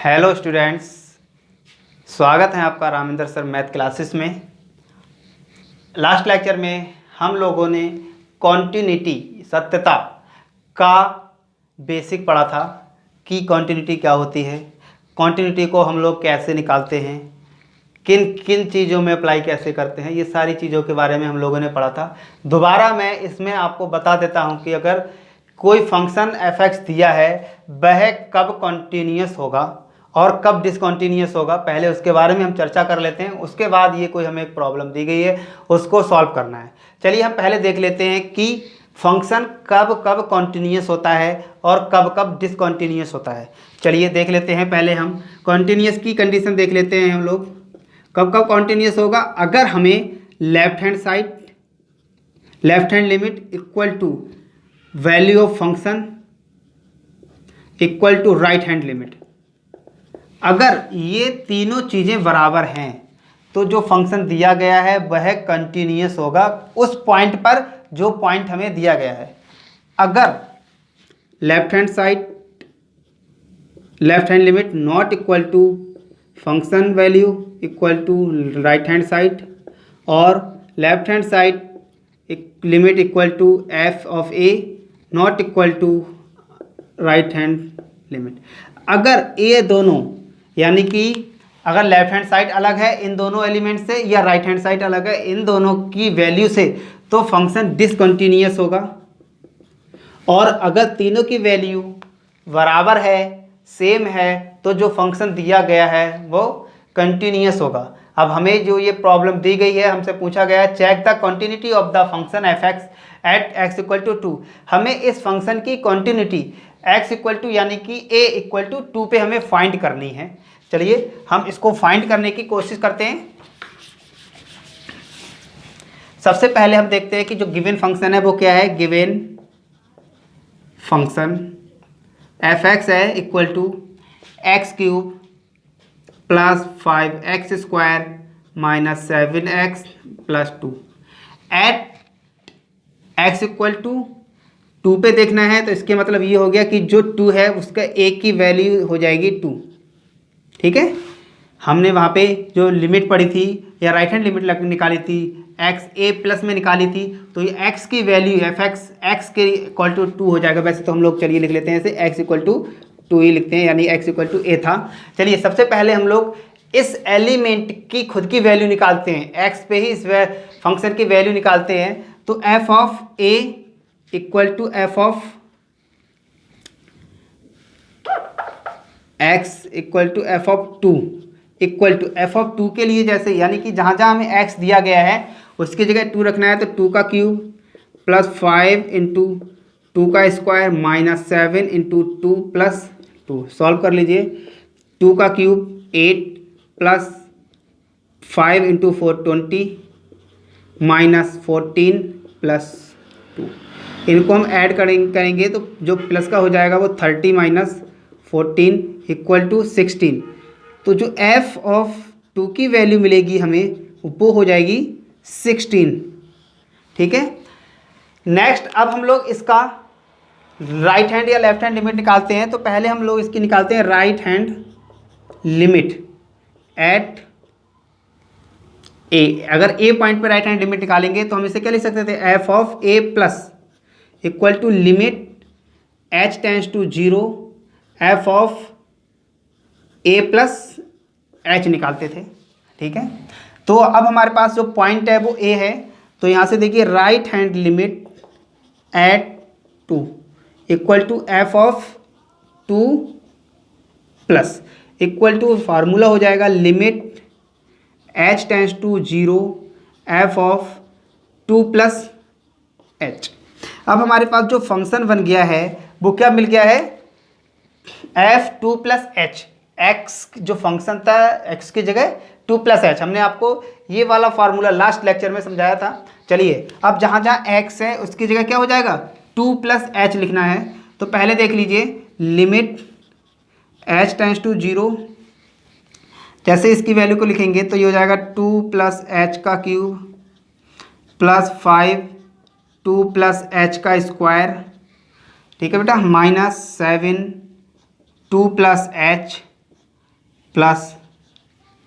Hello students, स्वागत है आपका रामेंद्र सर मैथ क्लासेस में। लास्ट लेक्चर में हम लोगों ने कॉन्टिन्यूटी सत्यता का बेसिक पढ़ा था कि कॉन्टिन्यूटी क्या होती है, कॉन्टिन्यूटी को हम लोग कैसे निकालते हैं, किन किन चीज़ों में अप्लाई कैसे करते हैं, ये सारी चीज़ों के बारे में हम लोगों ने पढ़ा था। दोबारा मैं इसमें आपको बता देता हूँ कि अगर कोई फंक्शन f(x) दिया है वह कब कॉन्टीन्यूअस होगा और कब डिसकॉन्टीन्यूअस होगा, पहले उसके बारे में हम चर्चा कर लेते हैं। उसके बाद ये कोई हमें एक प्रॉब्लम दी गई है उसको सॉल्व करना है। चलिए हम पहले देख लेते हैं कि फंक्शन कब कब कॉन्टीन्यूअस होता है और कब कब डिसकॉन्टीन्यूअस होता है। चलिए देख लेते हैं। पहले हम कॉन्टीन्यूअस की कंडीशन देख लेते हैं। हम लोग कब कब कॉन्टीन्यूअस होगा, अगर हमें left hand limit equal to value of function equal to right hand limit, अगर ये तीनों चीज़ें बराबर हैं तो जो फंक्शन दिया गया है वह कंटिन्यूअस होगा उस पॉइंट पर जो पॉइंट हमें दिया गया है। अगर left hand limit not equal to function value equal to right hand side और left hand side limit equal to f of a not equal to right hand limit, अगर ये दोनों यानी कि अगर लेफ्ट हैंड साइड अलग है इन दोनों एलिमेंट से या राइट हैंड साइड अलग है इन दोनों की वैल्यू से, तो फंक्शन डिसकंटिन्यूअस होगा। और अगर तीनों की वैल्यू बराबर है, सेम है, तो जो फंक्शन दिया गया है वो कंटिन्यूअस होगा। अब हमें जो ये प्रॉब्लम दी गई है, हमसे पूछा गया है check the continuity of the function f(x) at x equal to 2। हमें इस फंक्शन की कॉन्टिन्यूटी x इक्वल टू यानी कि a इक्वल टू 2 पे हमें फाइंड करनी है। चलिए हम इसको फाइंड करने की कोशिश करते हैं। सबसे पहले हम देखते हैं कि जो गिवन फंक्शन है वो क्या है। गिवन फंक्शन f(x) है equal to x³ plus 5x² minus 7x plus 2 at x equal to 2 पे देखना है। तो इसके मतलब ये हो गया कि जो 2 है उसका a की वैल्यू हो जाएगी 2। ठीक है, हमने वहाँ पे जो लिमिट पढ़ी थी या राइट हैंड लिमिट निकाली थी x a प्लस में निकाली थी, तो ये x की वैल्यू f(x) x के इक्वल टू 2 हो जाएगा। वैसे तो हम लोग चलिए लिख लेते हैं ऐसे x इक्वल टू 2 ही लिखते हैं, यानी x इक्वल टू a था। चलिए सबसे पहले हम लोग इस एलिमेंट की खुद की वैल्यू निकालते हैं, x पे ही इस फंक्शन की वैल्यू निकालते हैं। तो f of a equal to f of x equal to f of 2 equal to f of 2 के लिए जैसे यानी कि जहाँ जहाँ हमें x दिया गया है उसकी जगह 2 रखना है। तो 2 का क्यूब प्लस 5 इंटू 2 का square minus 7 into 2 plus 2। Solve कर लीजिए। 2 का cube 8 plus 5 into 4 20 minus 14 plus 2। इनको हम ऐड करेंगे तो जो प्लस का हो जाएगा वो 30 माइनस 14 इक्वल टू 16। तो जो f ऑफ 2 की वैल्यू मिलेगी हमें वो हो जाएगी 16। ठीक है, नेक्स्ट अब हम लोग इसका राइट हैंड या लेफ्ट हैंड लिमिट निकालते हैं। तो पहले हम लोग इसकी निकालते हैं right hand limit at a। अगर a पॉइंट पर राइट हैंड लिमिट निकालेंगे तो हम इसे क्या लिख सकते थे, f of a plus equal to limit h tends to 0 f of a plus h निकालते थे। ठीक है, तो अब हमारे पास जो पॉइंट है वो a है। तो यहाँ से देखिए right hand limit at 2 equal to f of 2 plus equal to formula हो जाएगा limit h tends to 0 f of 2 plus h। अब हमारे पास जो फंक्शन बन गया है वो क्या मिल गया है, f2 प्लस h। x जो फंक्शन था x की जगह 2 प्लस h, हमने आपको ये वाला फार्मूला लास्ट लेक्चर में समझाया था। चलिए अब जहाँ जहाँ x है उसकी जगह क्या हो जाएगा 2 प्लस h लिखना है। तो पहले देख लीजिए लिमिट h टेंड्स टू 0, जैसे इसकी वैल्यू को लिखेंगे तो ये हो जाएगा 2 प्लस h का क्यूब प्लस 5 2 प्लस h का स्क्वायर। ठीक है बेटा, माइनस 7 2 प्लस h प्लस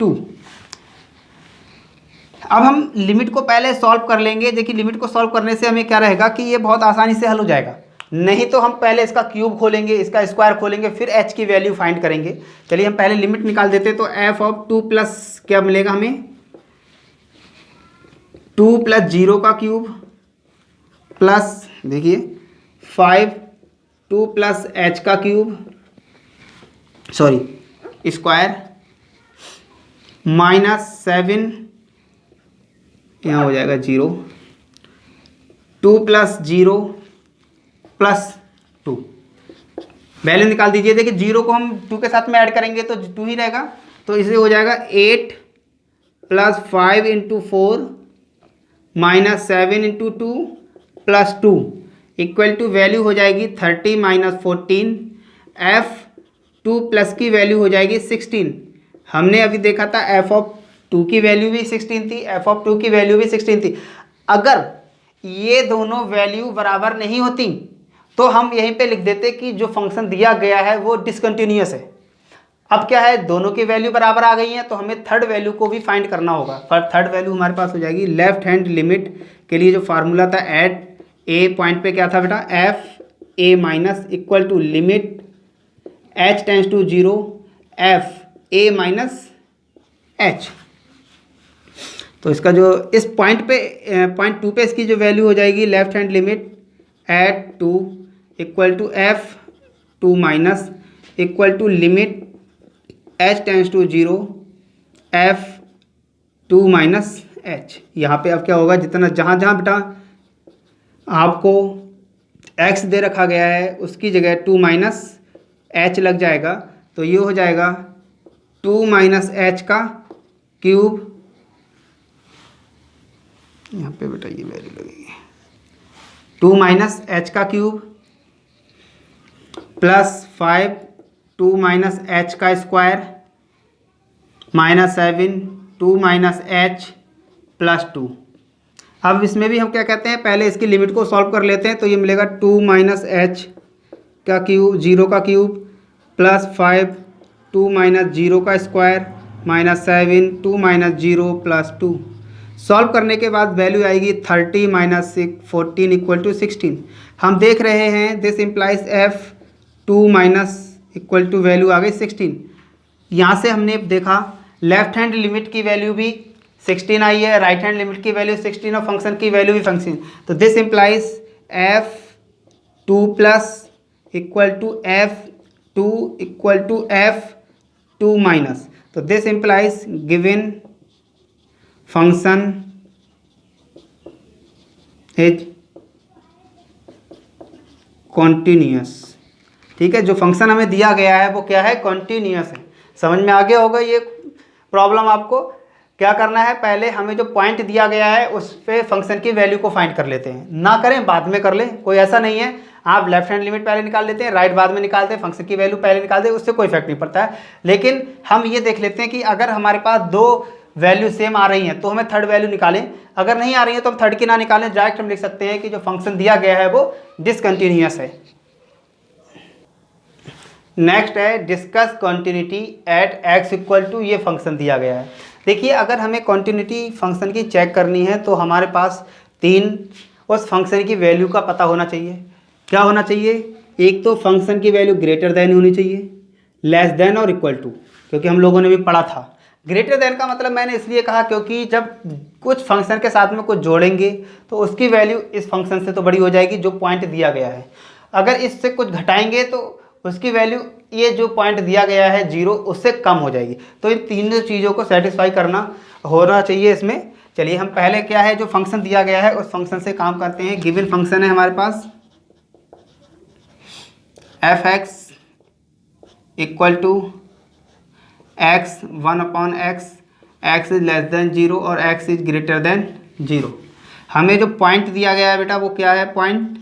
2। अब हम लिमिट को पहले सॉल्व कर लेंगे। देखिए लिमिट को सॉल्व करने से हमें क्या रहेगा कि ये बहुत आसानी से हल हो जाएगा। नहीं तो हम पहले इसका क्यूब खोलेंगे, इसका स्क्वायर खोलेंगे, फिर h की वैल्यू फाइंड करेंगे। चलिए हम पहले लिमिट निकाल देते हैं। तो f ऑफ 2 प्लस क्या मिलेगा हमें, 2 प्लस 0 का क्यूब प्लस देखिए 5 2 प्लस h का क्यूब सॉरी स्क्वायर माइनस 7 यहाँ हो जाएगा 0, 2 प्लस 0 प्लस 2। वैल्यू निकाल दीजिए। देखिए 0 को हम 2 के साथ में ऐड करेंगे तो 2 ही रहेगा, तो इसे हो जाएगा 8 plus 5 into 4 minus 7 into 2 plus 2 equal to value हो जाएगी 30 माइनस 14। एफ 2 प्लस की वैल्यू हो जाएगी 16। हमने अभी देखा था एफ ऑफ 2 की वैल्यू भी 16 थी, एफ ऑफ 2 की वैल्यू भी 16 थी। अगर ये दोनों वैल्यू बराबर नहीं होती तो हम यहीं पे लिख देते कि जो फंक्शन दिया गया है वो डिसकंटिन्यूअस है। अब क्या है, दोनों की वैल्यू बराबर आ गई है तो हमें थर्ड वैल्यू को भी फाइंड करना होगा। पर थर्ड वैल्यू हमारे पास हो जाएगी लेफ्ट हैंड लिमिट के लिए जो फार्मूला था एट ए पॉइंट पे क्या था बेटा, F A minus equal to limit H tends to 0 F A minus H. तो इसका जो इस पॉइंट पे पॉइंट 2 पे इसकी जो वैल्यू हो जाएगी left hand limit at 2 equal to F 2 minus equal to limit H tends to 0 F 2 minus H. यहाँ पे अब क्या होगा, जितना जहाँ जहाँ बेटा आपको x दे रखा गया है उसकी जगह 2 माइनस एच लग जाएगा। तो ये हो जाएगा 2 माइनस एच का क्यूब, यहाँ पे बेटा ये वैल्यू लगेगी 2 माइनस एच का क्यूब प्लस 5 2 माइनस एच का square minus 7 2 minus H plus 2। अब इसमें भी हम क्या कहते हैं, पहले इसकी लिमिट को सॉल्व कर लेते हैं। तो ये मिलेगा 2 माइनस एच का क्यूब 0 का क्यूब प्लस 5 2 माइनस 0 का square minus 7 2 minus 0 plus 2। Solve करने के बाद वैल्यू आएगी 30 माइनस 14 इक्वल टू 16। हम देख रहे हैं this implies f 2 minus equal to value आ गई 16। यहाँ से हमने देखा लेफ्ट हैंड लिमिट की वैल्यू भी 16 आई है, राइट हैंड लिमिट की वैल्यू 16 और फंक्शन की वैल्यू भी 16। तो this implies f 2 plus equal to F 2 equal to F 2 minus. तो this implies given function is continuous. ठीक है, जो फंक्शन हमें दिया गया है वो क्या है, कॉन्टिन्यूअस है। समझ में आ गया होगा ये प्रॉब्लम। आपको क्या करना है, पहले हमें जो पॉइंट दिया गया है उस पे फंक्शन की वैल्यू को फाइंड कर लेते हैं, ना करें बाद में कर लें, कोई ऐसा नहीं है। आप लेफ्ट हैंड लिमिट पहले निकाल लेते हैं, राइट बाद में निकालते हैं, फंक्शन की वैल्यू पहले निकालते हैं, उससे कोई इफेक्ट नहीं पड़ता है। लेकिन हम ये देख लेते हैं कि अगर हमारे पास दो वैल्यू सेम आ रही हैं तो हमें थर्ड वैल्यू निकालें, अगर नहीं आ रही है तो हम थर्ड की ना निकालें, डायरेक्ट हम लिख सकते हैं कि जो फंक्शन दिया गया है वो डिसकंटिन्यूअस है। नेक्स्ट है discuss continuity at X equal to, ये फंक्शन दिया गया है। देखिए अगर हमें कॉन्टिन्यूटी फंक्शन की चेक करनी है तो हमारे पास तीन उस फंक्शन की वैल्यू का पता होना चाहिए। क्या होना चाहिए, एक तो फंक्शन की वैल्यू ग्रेटर देन होनी चाहिए, लेस देन और इक्वल टू, क्योंकि हम लोगों ने भी पढ़ा था। ग्रेटर देन का मतलब मैंने इसलिए कहा क्योंकि जब कुछ फंक्शन के साथ में कुछ जोड़ेंगे तो उसकी वैल्यू इस फंक्शन से तो बड़ी हो जाएगी जो पॉइंट दिया गया है। अगर इससे कुछ घटाएंगे तो उसकी वैल्यू ये जो पॉइंट दिया गया है 0 उससे कम हो जाएगी। तो इन तीनों चीज़ों को सेटिस्फाई करना होना चाहिए इसमें। चलिए हम पहले क्या है, जो फंक्शन दिया गया है उस फंक्शन से काम करते हैं। गिवन फंक्शन है हमारे पास f x equal to x 1/x, x is less than 0 और एक्स इज ग्रेटर देन 0। हमें जो पॉइंट दिया गया है बेटा वो क्या है, पॉइंट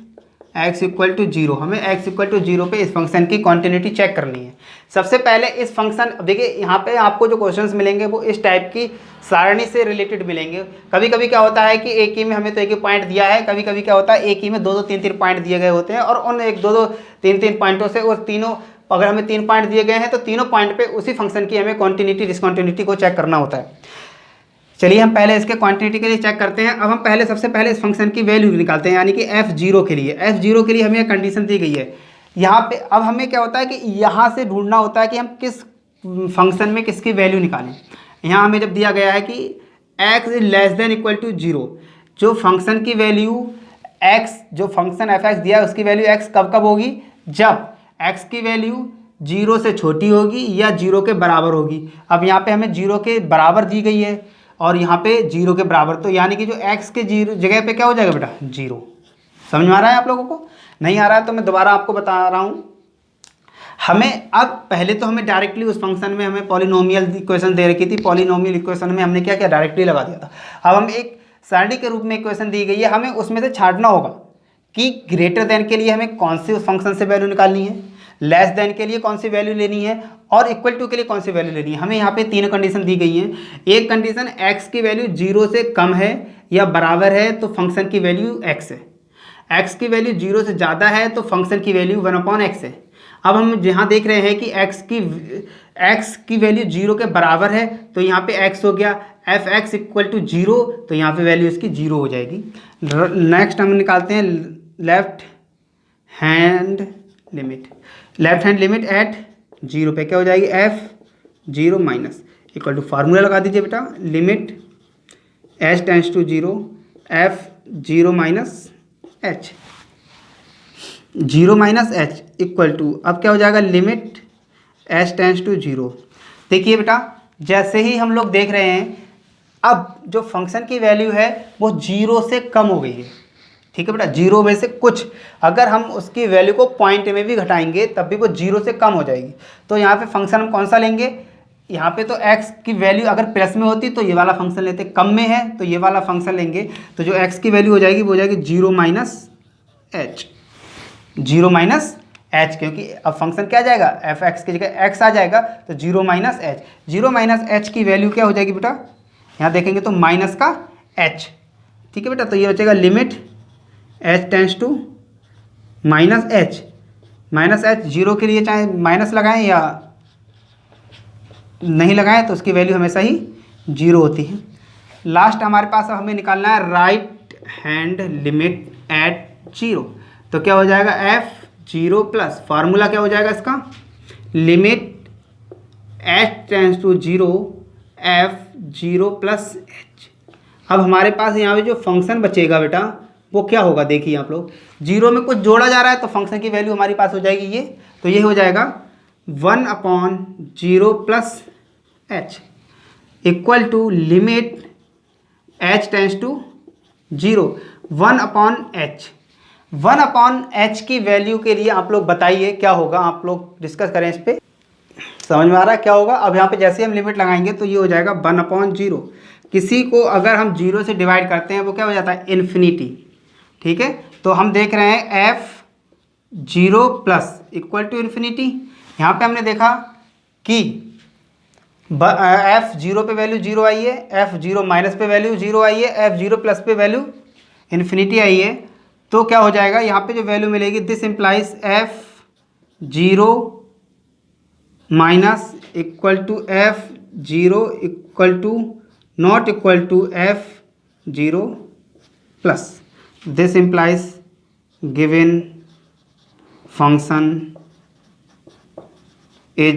x इक्वल टू 0। हमें x इक्वल टू 0 पे इस फंक्शन की कॉन्टिन्यूटी चेक करनी है। सबसे पहले इस फंक्शन, देखिए यहाँ पे आपको जो क्वेश्चंस मिलेंगे वो इस टाइप की सारणी से रिलेटेड मिलेंगे। कभी कभी क्या होता है कि एक ही में हमें तो एक ही पॉइंट दिया है, कभी कभी क्या होता है एक ही में 2-2 3-3 पॉइंट दिए गए होते हैं और उन 1-2-2 3-3 पॉइंटों से उस तीनों अगर हमें 3 पॉइंट दिए गए हैं तो तीनों पॉइंट पे उसी फंक्शन की हमें कॉन्टिन्यूटी डिसकॉन्टिन्यूटी को चेक करना होता है। चलिए हम पहले इसके क्वांटिटी के लिए चेक करते हैं। अब हम सबसे पहले इस फंक्शन की वैल्यू निकालते हैं, यानी कि f0 के लिए। f0 के लिए हमें कंडीशन दी गई है यहाँ पे। अब हमें क्या होता है कि यहाँ से ढूंढना होता है कि हम किस फंक्शन में किसकी वैल्यू निकालें। यहाँ हमें जब दिया गया है कि x is less than equal to 0, जो फंक्शन की वैल्यू x, जो फंक्शन f(x) दिया है उसकी वैल्यू x कब कब होगी, जब x की वैल्यू 0 से छोटी होगी या 0 के बराबर होगी। अब यहाँ पे हमें 0 के बराबर दी गई है और यहाँ पे 0 के बराबर, तो यानी कि जो x के 0 जगह पे क्या हो जाएगा बेटा, 0। समझ में आ रहा है आप लोगों को? नहीं आ रहा है तो मैं दोबारा आपको बता रहा हूँ। हमें अब पहले तो हमें डायरेक्टली उस फंक्शन में हमें पॉलिनोमियल इक्वेशन दे रखी थी, पॉलिनोमियल इक्वेशन में हमने क्या किया, डायरेक्टली लगा दिया था। अब हम एक सरणी के रूप में इक्वेशन दी गई है, हमें उसमें से छांटना होगा कि ग्रेटर देन के लिए हमें कौन सी उस फंक्शन से वैल्यू निकालनी है, लेस देन के लिए कौन सी वैल्यू लेनी है और इक्वल टू के लिए कौन सी वैल्यू लेनी है। हमें यहाँ पे 3 कंडीशन दी गई हैं। एक कंडीशन x की वैल्यू 0 से कम है या बराबर है तो फंक्शन की वैल्यू x है, x की वैल्यू 0 से ज़्यादा है तो फंक्शन की वैल्यू 1/x है। अब हम यहाँ देख रहे हैं कि x की वैल्यू 0 के बराबर है तो यहाँ पे x हो गया, f(x) इक्वल टू 0, तो यहाँ पे वैल्यू इसकी 0 हो जाएगी। नेक्स्ट हम निकालते हैं लेफ्ट हैंड लिमिट एट 0 पे क्या हो जाएगी, f0 minus equal to, formula लगा दीजिए बेटा, limit h tends to 0 f0 minus h, 0 minus h equal to, अब क्या हो जाएगा, लिमिट h टेंस टू 0। देखिए बेटा, जैसे ही हम लोग देख रहे हैं अब जो फंक्शन की वैल्यू है वो 0 से कम हो गई है। ठीक है बेटा, 0 में से कुछ अगर हम उसकी वैल्यू को पॉइंट में भी घटाएंगे तब भी वो 0 से कम हो जाएगी। तो यहाँ पे फंक्शन हम कौन सा लेंगे, यहाँ पे तो x की वैल्यू अगर प्लस में होती तो ये वाला फंक्शन लेते, कम में है तो ये वाला फंक्शन लेंगे। तो जो x की वैल्यू हो जाएगी वो हो जाएगी 0 माइनस h, 0 माइनस h, क्योंकि अब फंक्शन क्या आ जाएगा, f(x) की जगह x आ जाएगा तो 0 माइनस h। 0 माइनस h की वैल्यू क्या हो जाएगी बेटा, यहाँ देखेंगे तो माइनस का h। ठीक है बेटा, तो ये बचेगा limit h tends to minus h, 0 के लिए चाहे माइनस लगाएं या नहीं लगाएं तो उसकी वैल्यू हमेशा ही 0 होती है। लास्ट हमारे पास अब हमें निकालना है राइट हैंड लिमिट एट 0, तो क्या हो जाएगा, f0 प्लस, फार्मूला क्या हो जाएगा इसका, limit h tends to 0 f0 plus h। अब हमारे पास यहाँ पे जो फंक्शन बचेगा बेटा वो क्या होगा, देखिए आप लोग, 0 में कुछ जोड़ा जा रहा है तो फंक्शन की वैल्यू हमारे पास हो जाएगी ये, तो ये हो जाएगा 1/0 plus h equal to limit h tends to 0 1/h। 1/h की वैल्यू के लिए आप लोग बताइए क्या होगा, आप लोग डिस्कस करें इस पर, समझ में आ रहा है क्या होगा। अब यहाँ पे जैसे हम लिमिट लगाएंगे तो ये हो जाएगा 1/0। किसी को अगर हम 0 से डिवाइड करते हैं वो क्या हो जाता है, इन्फिनिटी। ठीक है, तो हम देख रहे हैं f0 plus equal to infinity. यहाँ पे हमने देखा कि f0 पे वैल्यू 0 आई है, f0 माइनस पे वैल्यू 0 आई है, f0 प्लस पे वैल्यू इन्फिनिटी आई है। तो क्या हो जाएगा, यहाँ पे जो वैल्यू मिलेगी, this implies f0 minus equal to f0 equal to not equal to f0 plus. This implies given function is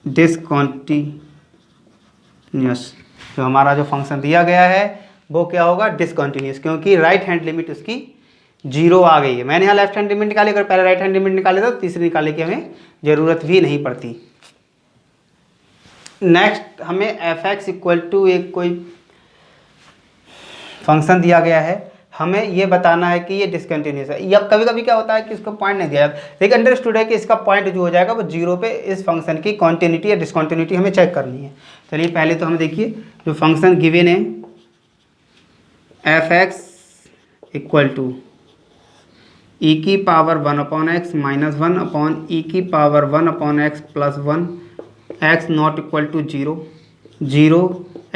discontinuous। जो हमारा जो फंक्शन दिया गया है वो क्या होगा, डिसकंटिन्यूस, क्योंकि राइट हैंड लिमिट उसकी 0 आ गई है। मैंने यहाँ लेफ्ट हैंड लिमिट निकाली, अगर पहले राइट हैंड लिमिट निकाले तो तीसरी निकालने की हमें ज़रूरत भी नहीं पड़ती। नेक्स्ट हमें f(x) इक्वल टू एक कोई फंक्शन दिया गया है, हमें ये बताना है कि ये डिसकंटिन्यूस है। या कभी कभी क्या होता है कि इसका पॉइंट नहीं दिया जाता, लेकिन अंडरस्टूड है कि इसका पॉइंट जो हो जाएगा वो 0 पे इस फंक्शन की कॉन्टिन्यूटी या डिसकंटिन्यूटी हमें चेक करनी है। चलिए पहले तो हम देखिए जो फंक्शन गिवन है f(x) equal to e⁻1/x minus 1/e⁻1/x plus 1 x not equal to 0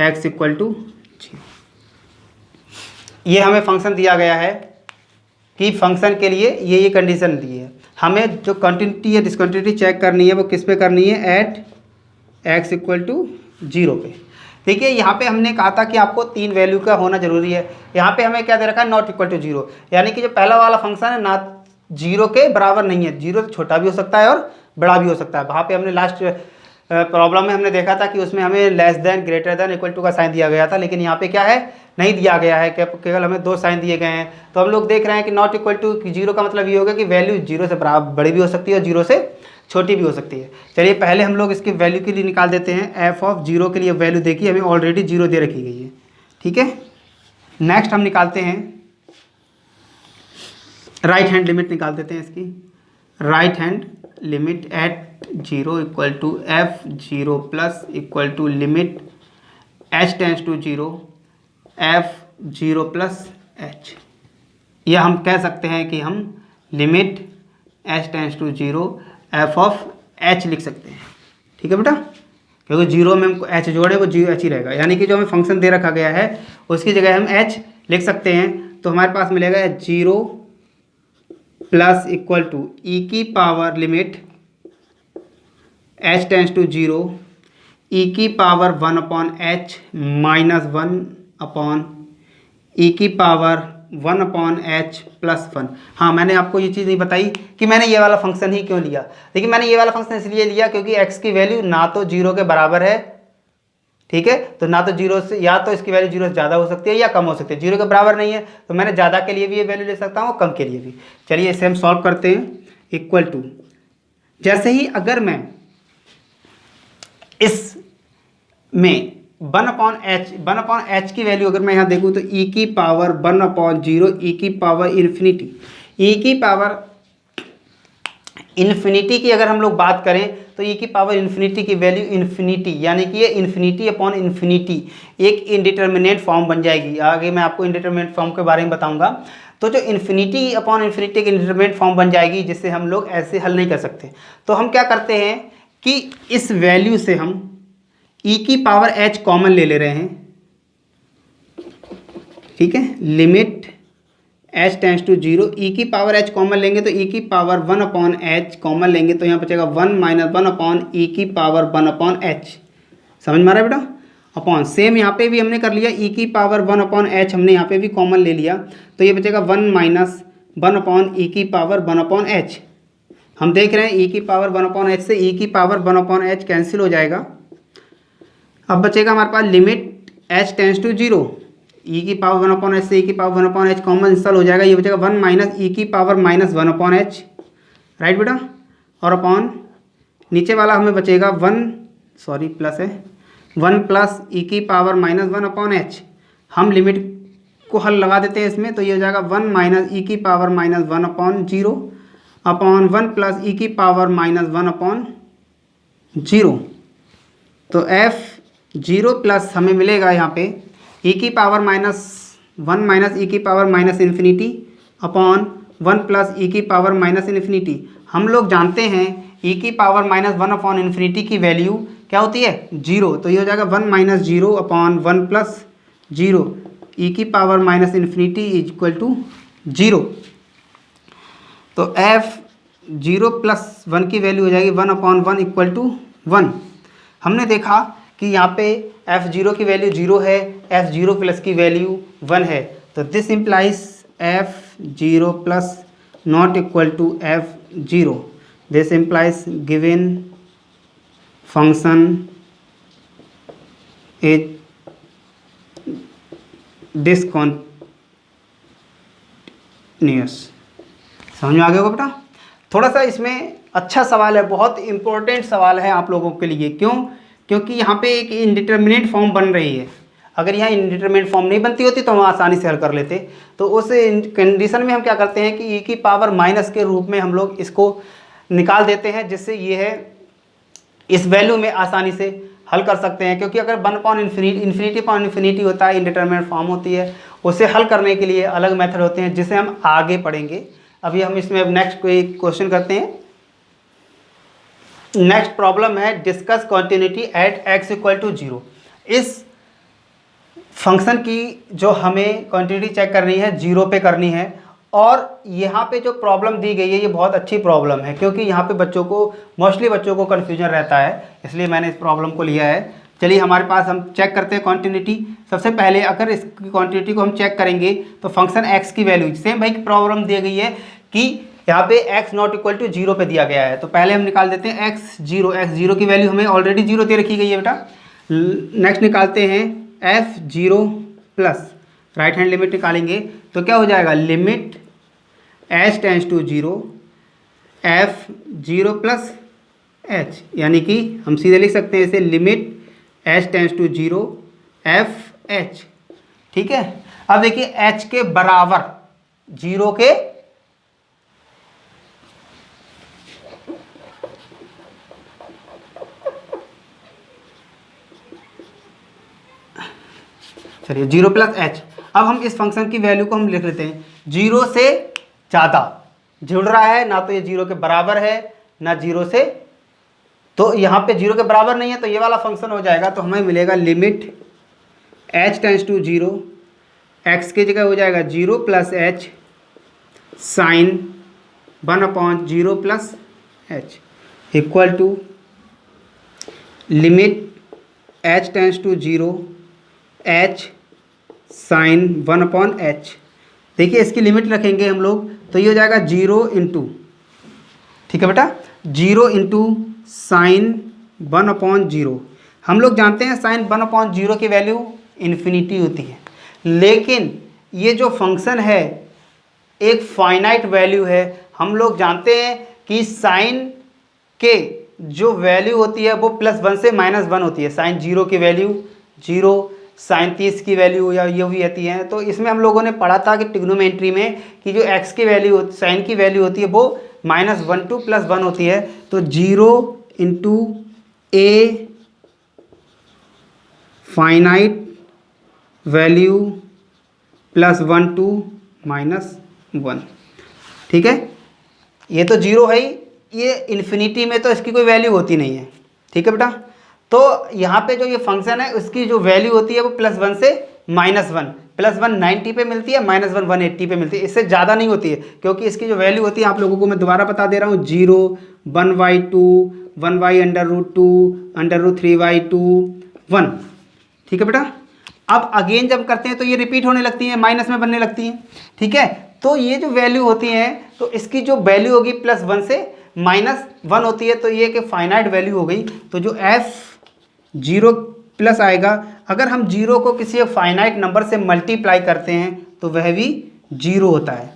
x equal to 0। ये हमें फंक्शन दिया गया है कि फंक्शन के लिए ये कंडीशन दी है। हमें जो कंटिन्यूटी या डिसकंटिन्यूटी चेक करनी है वो किस पे करनी है, एट x इक्वल टू 0 पे। देखिए यहाँ पे हमने कहा था कि आपको 3 वैल्यू का होना जरूरी है। यहाँ पे हमें क्या दे रखा है, नॉट इक्वल टू 0, यानी कि जो पहला वाला फंक्शन है ना 0 के बराबर नहीं है, 0 से छोटा भी हो सकता है और बड़ा भी हो सकता है। वहाँ पे हमने लास्ट प्रॉब्लम में हमने देखा था कि उसमें हमें less than, greater than, equal to का साइन दिया गया था, लेकिन यहाँ पे क्या है, नहीं दिया गया है, केवल हमें 2 साइन दिए गए हैं। तो हम लोग देख रहे हैं कि नॉट इक्वल टू 0 का मतलब ये होगा कि वैल्यू 0 से बराबर बड़ी भी हो सकती है और 0 से छोटी भी हो सकती है। चलिए पहले हम लोग इसकी वैल्यू के लिए निकाल देते हैं। एफ ऑफ 0 के लिए वैल्यू देखिए हमें ऑलरेडी 0 दे रखी गई है, ठीक है। नेक्स्ट हम निकालते हैं राइट हैंड लिमिट, निकाल देते हैं इसकी। Right hand limit at 0 equal to f0 plus equal to limit h tends to 0 f0 plus h, या हम कह सकते हैं कि हम limit h tends to 0 f of h लिख सकते हैं, ठीक है बेटा, क्योंकि 0 में हमको h जोड़े वो h ही रहेगा, यानी कि जो हमें फंक्शन दे रखा गया है उसकी जगह हम h लिख सकते हैं। तो हमारे पास मिलेगा 0 प्लस इक्वल टू ई की power limit h tends to 0 e की power 1 upon h minus 1 upon e की पावर 1 अपॉन h प्लस 1। हाँ, मैंने आपको ये चीज़ नहीं बताई कि मैंने ये वाला फंक्शन ही क्यों लिया। देखिए मैंने ये वाला फंक्शन इसलिए लिया क्योंकि x की वैल्यू ना तो 0 के बराबर है, ठीक है, तो ना तो 0 से, या तो इसकी वैल्यू 0 से ज़्यादा हो सकती है या कम हो सकती है। 0 के बराबर नहीं है तो मैंने ज़्यादा के लिए भी ये वैल्यू ले सकता हूँ, कम के लिए भी। चलिए इसे हम सॉल्व करते हैं। इक्वल टू, जैसे ही अगर मैं इस में 1 अपॉन एच की वैल्यू अगर मैं यहाँ देखूँ तो e की पावर 1 अपॉन 0 ई की पावर इन्फिनिटी, e की पावर इन्फिनिटी की अगर हम लोग बात करें तो e की पावर इन्फिनिटी की वैल्यू इन्फिनिटी, यानी कि ये इन्फिनिटी अपॉन इन्फिनिटी एक इनडिटर्मिनेट फॉर्म बन जाएगी। आगे मैं आपको इनडिटर्मिनेट फॉर्म के बारे में बताऊंगा। तो जो इन्फिनिटी अपॉन इन्फिनिटी की इनडिटर्मिनेट फॉर्म बन जाएगी जिससे हम लोग ऐसे हल नहीं कर सकते। तो हम क्या करते हैं कि इस वैल्यू से हम e की पावर h कॉमन ले रहे हैं, ठीक है। Limit h tends to 0, e की पावर h कॉमन लेंगे तो e की पावर 1 अपॉन h कॉमन लेंगे तो यहाँ बचेगा 1 माइनस 1 अपॉन ई की पावर 1 अपॉन h। समझ में आ रहा है बेटा? अपॉन सेम यहाँ पे भी हमने कर लिया, e की पावर 1 अपॉन h हमने यहाँ पे भी कॉमन ले लिया तो ये बचेगा 1 माइनस 1 अपॉन ई की पावर 1 अपॉन h। हम देख रहे हैं e की पावर 1 अपॉन h से e की पावर 1 अपॉन h कैंसिल हो जाएगा। अब बचेगा हमारे पास limit h tends to 0, e की पावर 1 अपॉन h से e की पावर 1 अपॉन h कॉमन इंस्टॉल हो जाएगा, ये बचेगा 1 माइनस e की power minus 1 upon h, right बेटा। और अपॉन नीचे वाला हमें बचेगा प्लस है 1 प्लस ई की पावर माइनस 1 अपॉन h। हम लिमिट को हल लगा देते हैं इसमें तो ये हो जाएगा 1 माइनस ई की power minus 1 upon 0 upon 1 plus e की पावर माइनस 1 अपॉन 0। तो f0 प्लस हमें मिलेगा यहाँ पे e की पावर माइनस 1 माइनस ई की power minus infinity upon 1 plus e की पावर माइनस इन्फिनिटी। हम लोग जानते हैं e की पावर माइनस 1 अपॉन इन्फिनिटी की वैल्यू क्या होती है 0, तो ये हो जाएगा 1 माइनस 0 अपॉन 1 प्लस 0 ई की power minus infinity is equal to 0। तो f0 प्लस 1 की वैल्यू हो जाएगी 1 अपॉन 1 इक्वल टू 1। हमने देखा कि यहाँ पे f0 की वैल्यू 0 है, f0 प्लस की वैल्यू 1 है, तो this implies f0 plus not equal to f0। This implies given function is discontinuous. समझ में आ गया होगा बेटा? थोड़ा सा इसमें अच्छा सवाल है, बहुत इंपॉर्टेंट सवाल है आप लोगों के लिए। क्यों? क्योंकि यहाँ पे एक इनडिटर्मिनेट फॉर्म बन रही है। अगर यहाँ इनडिटर्मिनेट फॉर्म नहीं बनती होती तो हम आसानी से हल कर लेते। तो उस कंडीशन में हम क्या करते हैं कि e की पावर माइनस के रूप में हम लोग इसको निकाल देते हैं, जिससे ये है इस वैल्यू में आसानी से हल कर सकते हैं। क्योंकि अगर 1 अपॉन इन्फिनिटी अपॉन इन्फिनिटी होता है, इनडिटर्मिनेट फॉर्म होती है, उसे हल करने के लिए अलग मेथड होते हैं जिसे हम आगे पढ़ेंगे। अभी हम इसमें अब नेक्स्ट कोई क्वेश्चन करते हैं। नेक्स्ट प्रॉब्लम है discuss continuity at x equal to 0। इस फंक्शन की जो हमें कॉन्टिन्यूटी चेक करनी है 0 पे करनी है और यहाँ पे जो प्रॉब्लम दी गई है ये बहुत अच्छी प्रॉब्लम है, क्योंकि यहाँ पे बच्चों को मोस्टली बच्चों को कन्फ्यूजन रहता है, इसलिए मैंने इस प्रॉब्लम को लिया है। चलिए हमारे पास हम चेक करते हैं कॉन्टिन्यूटी। सबसे पहले अगर इस कॉन्टिन्यूटी को हम चेक करेंगे तो फंक्शन x की वैल्यू सेम भाई प्रॉब्लम दी गई है कि यहाँ पे x नॉट इक्वल टू 0 पे दिया गया है, तो पहले हम निकाल देते हैं x0 की वैल्यू हमें ऑलरेडी 0 दे रखी गई है बेटा। नेक्स्ट निकालते हैं f0 plus right hand limit निकालेंगे तो क्या हो जाएगा, limit h tends to 0 f0 plus h, यानी कि हम सीधे लिख सकते हैं इसे limit h tends to 0 f(h). ठीक है, अब देखिए h के बराबर 0 के चलिए 0 प्लस h। अब हम इस फंक्शन की वैल्यू को हम लिख लेते हैं 0 से ज़्यादा जुड़ रहा है, ना तो ये 0 के बराबर है ना 0 से, तो यहाँ पे 0 के बराबर नहीं है तो ये वाला फंक्शन हो जाएगा, तो हमें मिलेगा limit h tends to 0, x की जगह हो जाएगा 0 plus h sign 1/0 plus h equal to limit h tends to 0 h sign 1/h। देखिए इसकी लिमिट रखेंगे हम लोग तो ये हो जाएगा 0 इंटू, ठीक है बेटा, 0 इंटू साइन 1/0। हम लोग जानते हैं साइन 1/0 की वैल्यू इन्फिनिटी होती है, लेकिन ये जो फंक्शन है एक फाइनाइट वैल्यू है। हम लोग जानते हैं कि साइन के जो वैल्यू होती है वो +1 से -1 होती है। साइन 0 की वैल्यू 0, साइन 30 की वैल्यू या ये भी आती है। तो इसमें हम लोगों ने पढ़ा था कि ट्रिग्नोमेट्री में कि जो x की वैल्यू साइन की वैल्यू होती है वो -1 to +1 होती है। तो 0 into a finite value +1 to -1, ठीक है। ये तो 0 है ही, ये इन्फिनिटी में तो इसकी कोई वैल्यू होती नहीं है, ठीक है बेटा। तो यहाँ पे जो ये फंक्शन है उसकी जो वैल्यू होती है वो +1 से -1, +1 90 पे मिलती है, -1 180 पे मिलती है, इससे ज़्यादा नहीं होती है, क्योंकि इसकी जो वैल्यू होती है आप लोगों को मैं दोबारा बता दे रहा हूँ 0, 1/2, 1/√2, √3/2, 1, ठीक है बेटा। अब अगेन जब करते हैं तो ये रिपीट होने लगती हैं, माइनस में बनने लगती हैं, ठीक है। तो ये जो वैल्यू होती है तो इसकी जो वैल्यू होगी +1 से -1 होती है, तो ये एक फाइनाइट वैल्यू हो गई। तो जो f0 प्लस आएगा, अगर हम 0 को किसी एक फाइनाइट नंबर से मल्टीप्लाई करते हैं तो वह भी 0 होता है।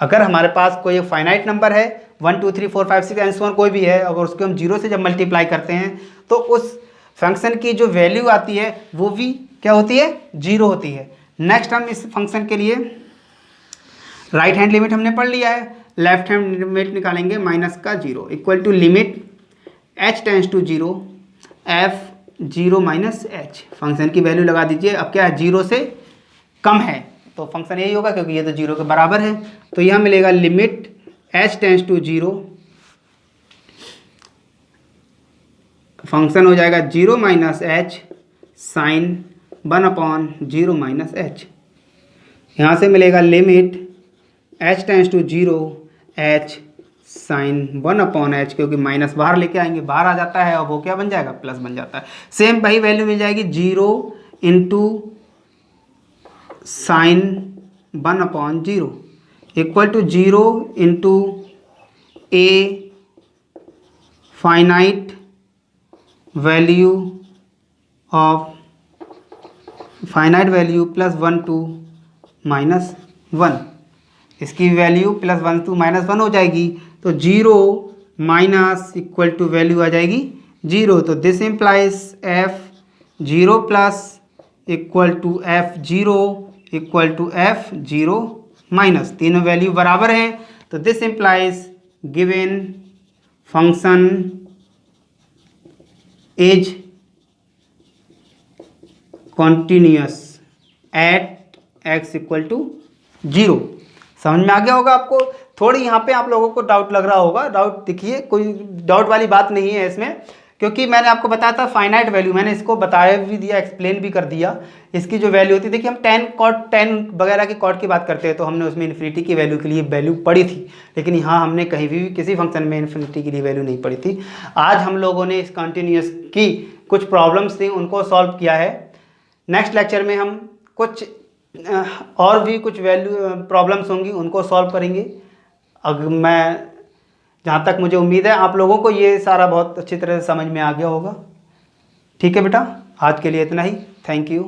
अगर हमारे पास कोई एक फाइनाइट नंबर है 1 2 3 4 5 6 एंड सो ऑन कोई भी है, अगर उसको हम 0 से जब मल्टीप्लाई करते हैं तो उस फंक्शन की जो वैल्यू आती है वो भी क्या होती है, 0 होती है। नेक्स्ट हम इस फंक्शन के लिए राइट हैंड लिमिट हमने पढ़ लिया है, लेफ्ट हैंड लिमिट निकालेंगे -0 equal to limit h tends to 0 f0 -h। Function की वैल्यू लगा दीजिए। अब क्या है, 0 से कम है तो फंक्शन यही होगा क्योंकि ये तो 0 के बराबर है। तो यह मिलेगा limit h tends to 0, function हो जाएगा 0 -h साइन 1/0 -h। यहाँ से मिलेगा limit h tends to 0 h sign 1/h, क्योंकि माइनस बाहर लेके आएंगे, बाहर आ जाता है और वो क्या बन जाएगा, प्लस बन जाता है। सेम वही वैल्यू मिल जाएगी 0 into sign 1/0 equal to 0 into a finite value +1 to -1। इसकी वैल्यू +1 to -1 हो जाएगी, तो 0 माइनस इक्वल टू वैल्यू आ जाएगी 0। तो this implies f0 plus equal to f0 equal to f0 minus, तीनों वैल्यू बराबर हैं। तो this implies given function is continuous at x equal to 0। समझ में आ गया होगा आपको। थोड़ी यहाँ पे आप लोगों को डाउट लग रहा होगा, डाउट देखिए कोई डाउट वाली बात नहीं है इसमें, क्योंकि मैंने आपको बताया था फाइनाइट वैल्यू, मैंने इसको बताया भी दिया, एक्सप्लेन भी कर दिया। इसकी जो वैल्यू होती है, देखिए हम tan cot tan वगैरह की कॉट की बात करते हैं तो हमने उसमें इन्फिनिटी की वैल्यू के लिए वैल्यू पढ़ी थी, लेकिन यहाँ हमने कहीं भी किसी फंक्शन में इन्फिनिटी के लिए वैल्यू नहीं पढ़ी थी। आज हम लोगों ने इस कंटिन्यूस की कुछ प्रॉब्लम्स थी उनको सॉल्व किया है। नेक्स्ट लेक्चर में हम कुछ और भी कुछ वैल्यू प्रॉब्लम्स होंगी उनको सॉल्व करेंगे। अगर मैं जहाँ तक मुझे उम्मीद है आप लोगों को ये सारा बहुत अच्छी तरह से समझ में आ गया होगा। ठीक है बेटा, आज के लिए इतना ही। Thank you.